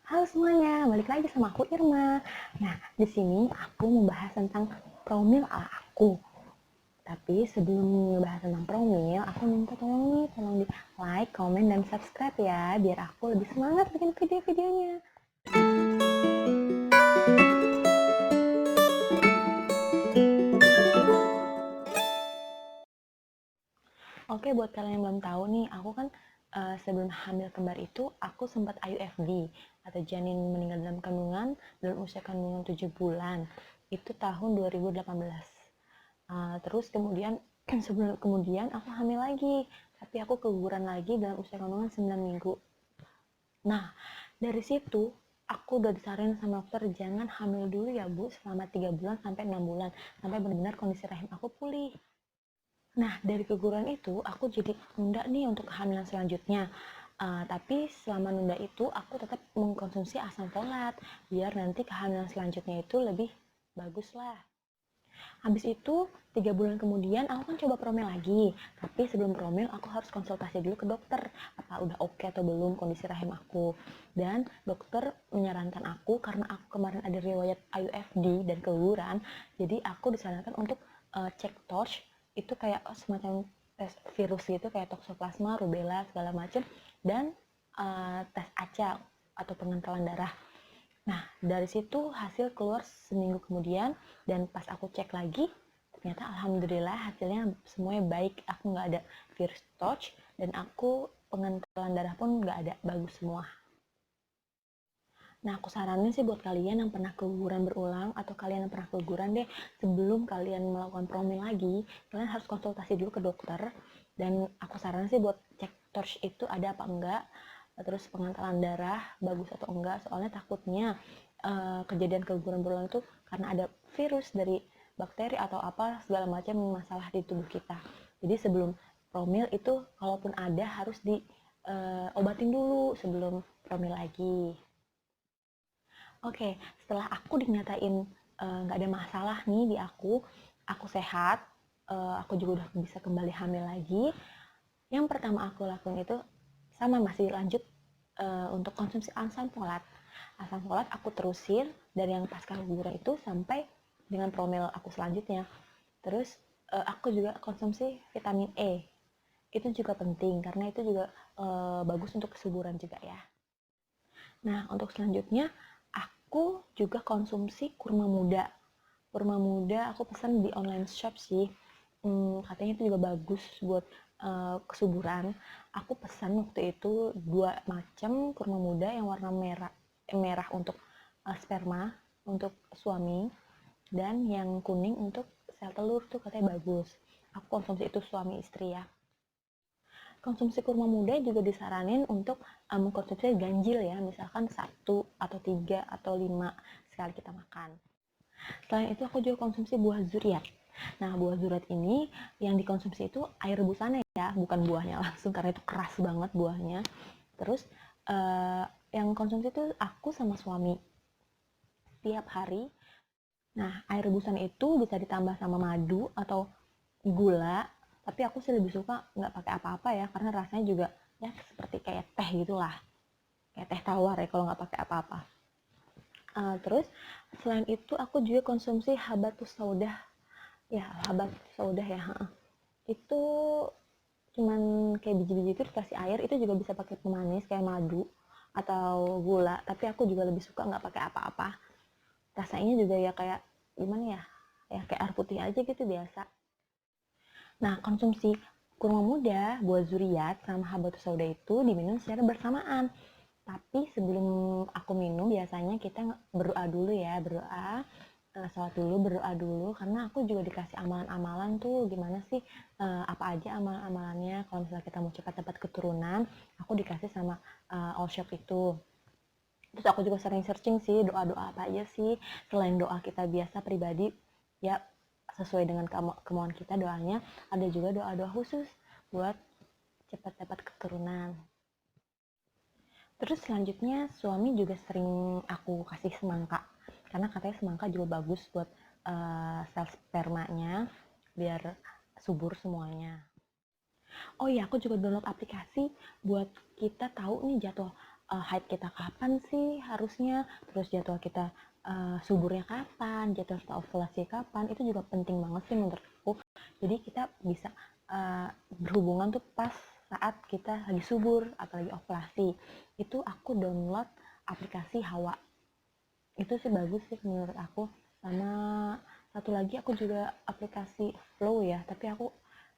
Halo semuanya, balik lagi sama aku Irma. Nah, di sini aku membahas tentang promil ala aku. Tapi sebelum membahas tentang promil, aku minta tolong di like, komen, dan subscribe ya, biar aku lebih semangat bikin video-videonya. Oke, buat kalian yang belum tahu nih, aku kan sebelum hamil kembar itu, aku sempat IUFD atau janin meninggal dalam kandungan dalam usia kandungan 7 bulan. Itu tahun 2018. Terus kemudian sebulan kemudian aku hamil lagi, tapi aku keguguran lagi dalam usia kandungan 9 minggu. Nah, dari situ aku udah disarankan sama dokter jangan hamil dulu ya Bu selama 3 bulan sampai 6 bulan sampai benar-benar kondisi rahim aku pulih. Nah, dari keguguran itu aku jadi nunda nih untuk kehamilan selanjutnya. Tapi selama nunda itu aku tetap mengkonsumsi asam folat biar nanti kehamilan selanjutnya itu lebih bagus lah. Habis itu 3 bulan kemudian aku kan coba promil lagi. Tapi sebelum promil aku harus konsultasi dulu ke dokter. Apa udah oke atau belum kondisi rahim aku. Dan dokter menyarankan aku karena aku kemarin ada riwayat IUFD dan keguguran. Jadi aku disarankan untuk cek torch. Itu kayak semacam tes virus gitu kayak toksoplasma, rubella segala macam. Dan tes ACA atau pengentalan darah. Nah, dari situ hasil keluar seminggu kemudian dan pas aku cek lagi, ternyata alhamdulillah hasilnya semuanya baik. Aku nggak ada virus touch dan aku pengentalan darah pun nggak ada, bagus semua. Nah, aku saranin sih buat kalian yang pernah keguguran berulang atau kalian yang pernah keguguran deh, sebelum kalian melakukan promil lagi, kalian harus konsultasi dulu ke dokter. Dan aku saranin sih buat cek torch itu ada apa enggak, terus pengentalan darah bagus atau enggak, soalnya takutnya kejadian keguguran berulang itu karena ada virus dari bakteri atau apa segala macam masalah di tubuh kita. Jadi sebelum promil itu kalaupun ada harus diobatin dulu sebelum promil lagi. Oke, setelah aku dinyatain nggak ada masalah nih di aku sehat, aku juga udah bisa kembali hamil lagi. Yang pertama aku lakuin itu sama masih lanjut untuk konsumsi asam folat. Asam folat aku terusin dari yang pasca keguguran itu sampai dengan promil aku selanjutnya. Terus aku juga konsumsi vitamin E. Itu juga penting karena itu juga bagus untuk kesuburan juga ya. Nah, untuk selanjutnya aku juga konsumsi kurma muda. Kurma muda aku pesan di online shop sih. Katanya itu juga bagus buat kesuburan. Aku pesan waktu itu 2 macam kurma muda yang warna merah untuk sperma untuk suami dan yang kuning untuk sel telur tuh katanya bagus. Aku konsumsi itu suami istri ya. Konsumsi kurma muda juga disaranin untuk mengkonsumsi ganjil ya, misalkan 1 atau 3 atau 5 sekali kita makan. Selain itu aku juga konsumsi buah zuriat. Nah, buah zuriat ini yang dikonsumsi itu air rebusannya ya, bukan buahnya langsung karena itu keras banget buahnya. Terus yang konsumsi itu aku sama suami tiap hari. Nah, air rebusan itu bisa ditambah sama madu atau gula, tapi aku sih lebih suka nggak pakai apa-apa ya, karena rasanya juga ya seperti kayak teh gitulah, kayak teh tawar ya kalau nggak pakai apa-apa. Terus selain itu aku juga konsumsi habatus sauda ya, habatus sauda ya. Itu cuman kayak biji-biji itu dikasih air, itu juga bisa pakai pemanis kayak madu atau gula, tapi aku juga lebih suka nggak pakai apa-apa. Rasanya juga ya kayak gimana ya, ya kayak air putih aja gitu biasa. Nah, konsumsi kurma muda, buah zuriat, sama habatus sauda itu diminum secara bersamaan. Tapi sebelum aku minum, biasanya kita berdoa dulu ya, berdoa, sholat dulu, berdoa dulu, karena aku juga dikasih amalan-amalan tuh, gimana sih, apa aja amalan-amalannya, kalau misalnya kita mau cepat dapat keturunan, aku dikasih sama all shop itu. Terus aku juga sering searching sih, doa-doa apa aja sih, selain doa kita biasa pribadi, ya sesuai dengan kemauan kita doanya, ada juga doa-doa khusus buat cepat dapat keturunan. Terus selanjutnya suami juga sering aku kasih semangka, karena katanya semangka juga bagus buat sel spermanya biar subur semuanya. Oh iya, aku juga download aplikasi buat kita tahu nih jadwal haid kita kapan sih harusnya, terus jadwal kita suburnya kapan, jadwal kita ovulasi kapan, itu juga penting banget sih menurut aku. Jadi kita bisa berhubungan tuh pas saat kita lagi subur atau lagi ovulasi. Itu aku download aplikasi Hawa, itu sih bagus sih menurut aku. Sama satu lagi aku juga aplikasi Flow ya, tapi aku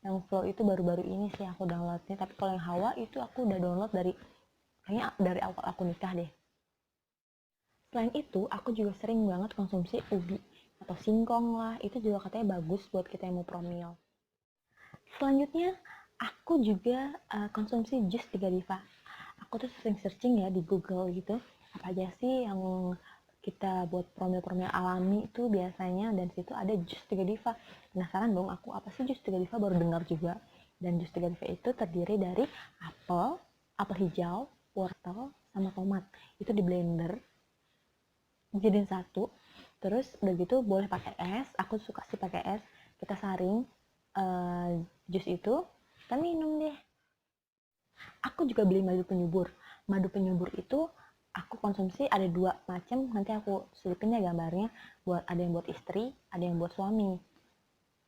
yang Flow itu baru-baru ini sih aku downloadnya. Tapi kalau yang Hawa itu aku udah download kayaknya dari awal aku nikah deh. Selain itu aku juga sering banget konsumsi ubi atau singkong lah, itu juga katanya bagus buat kita yang mau promil. Selanjutnya aku juga konsumsi jus Tiga Diva. Aku tuh sering searching ya di Google gitu, apa aja sih yang kita buat promil-promil alami itu biasanya, dan situ ada jus Tiga Diva. Penasaran dong aku, apa sih jus Tiga Diva, baru dengar juga. Dan jus Tiga Diva itu terdiri dari apel hijau, wortel, sama tomat. Itu di blender jadiin satu, terus udah gitu boleh pakai es, aku suka sih pakai es. Kita saring jus itu, kita minum deh. Aku juga beli madu penyubur. Madu penyubur itu aku konsumsi ada 2 macam, nanti aku selipin ya gambarnya. Ada yang buat istri, ada yang buat suami.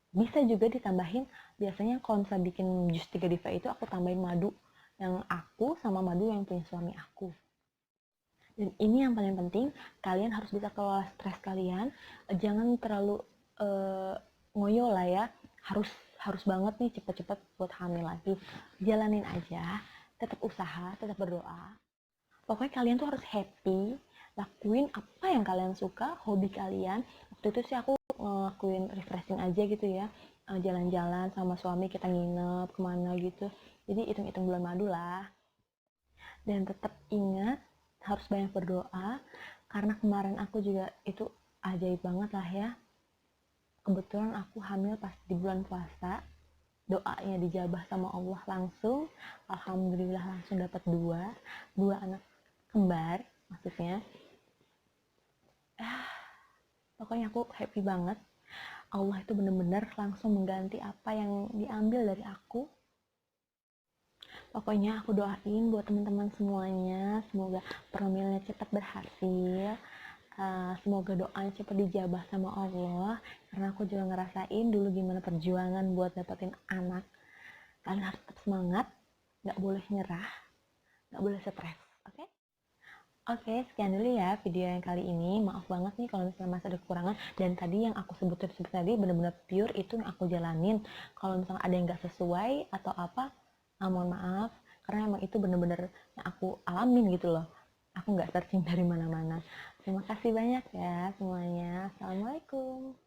Bisa juga ditambahin, biasanya kalau misalnya bikin jus Tiga Diva itu aku tambahin madu yang aku sama madu yang punya suami aku. Dan ini yang paling penting, kalian harus bisa kelola stres kalian. Jangan terlalu ngoyo lah ya, harus banget nih cepet-cepet buat hamil lagi. Jalanin aja, tetap usaha, tetap berdoa. Pokoknya kalian tuh harus happy, lakuin apa yang kalian suka, hobi kalian. Waktu itu sih aku ngelakuin refreshing aja gitu ya, jalan-jalan sama suami, kita nginep kemana gitu. Jadi hitung-hitung bulan madu lah. Dan tetap ingat harus banyak berdoa, karena kemarin aku juga itu ajaib banget lah ya. Kebetulan aku hamil pas di bulan puasa, doanya dijabah sama Allah langsung. Alhamdulillah langsung dapat dua anak kembar maksudnya. Pokoknya aku happy banget. Allah itu bener-bener langsung mengganti apa yang diambil dari aku. Pokoknya aku doain buat teman-teman semuanya, semoga promilnya cepat berhasil. Semoga doanya cepat dijabah sama Allah, karena aku juga ngerasain dulu gimana perjuangan buat dapetin anak. Kalian harus tetap semangat, gak boleh nyerah, gak boleh stres, oke? Oke, sekian dulu ya video yang kali ini. Maaf banget nih kalau misalnya masih ada kekurangan. Dan tadi yang aku sebutin tadi benar-benar pure itu yang aku jalanin. Kalau misalnya ada yang gak sesuai atau apa, mohon maaf. Karena emang itu benar-benar yang aku alamin gitu loh. Aku gak searching dari mana-mana. Terima kasih banyak ya semuanya. Assalamualaikum.